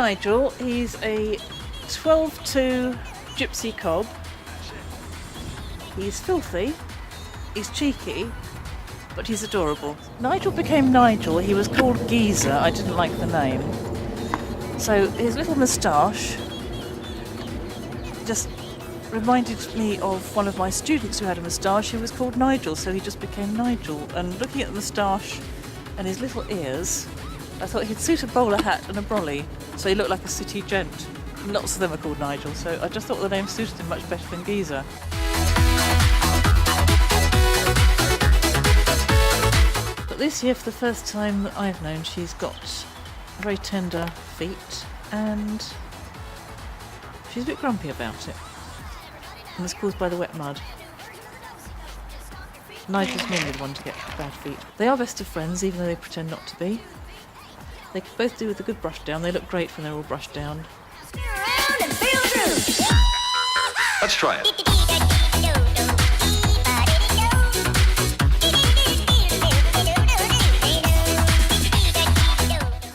Nigel. He's a 12-2 gypsy cob. He's filthy, he's cheeky, but he's adorable. Nigel became Nigel. He was called Geezer. I didn't like the name. So his little moustache just reminded me of one of my students who had a moustache who was called Nigel, so he just became Nigel. And looking at the moustache and his little ears, I thought he'd suit a bowler hat and a brolly, so he looked like a city gent. Lots of them are called Nigel, so I just thought the name suited him much better than Geezer. But this year, for the first time that I've known, she's got very tender feet and she's a bit grumpy about it. And it's caused by the wet mud. Nigel's normally the one to get bad feet. They are best of friends, even though they pretend not to be. They can both do with a good brush down. They look great when they're all brushed down. Let's try it.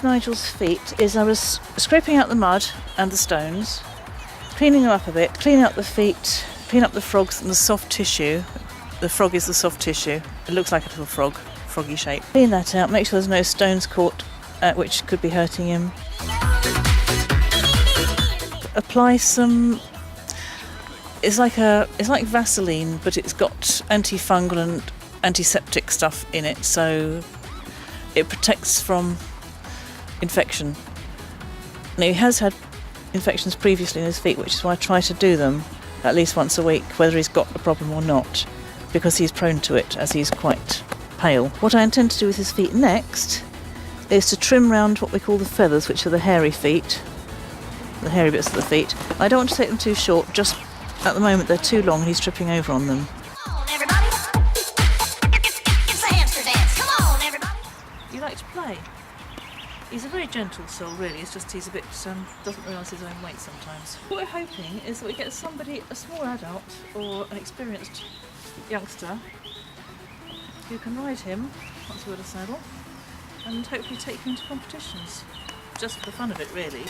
Nigel's feet is I was scraping out the mud and the stones, cleaning them up a bit, cleaning up the feet, clean up the frogs and the soft tissue. The frog is the soft tissue. It looks like a little frog, froggy shape. Clean that out, make sure there's no stones caught which could be hurting him. Apply some. It's like Vaseline, but it's got antifungal and antiseptic stuff in it, so it protects from infection. Now, he has had infections previously in his feet, which is why I try to do them at least once a week, whether he's got a problem or not, because he's prone to it as he's quite pale. What I intend to do with his feet next is to trim round what we call the feathers, which are the hairy feet, the hairy bits of the feet. I don't want to take them too short, just at the moment they're too long and he's tripping over on them. You like to play? He's a very gentle soul, really. It's just he's a bit doesn't realise his own weight sometimes. What we're hoping is that we get somebody, a small adult or an experienced youngster, who can ride him once we're at a saddle and hopefully take him to competitions, just for the fun of it, really.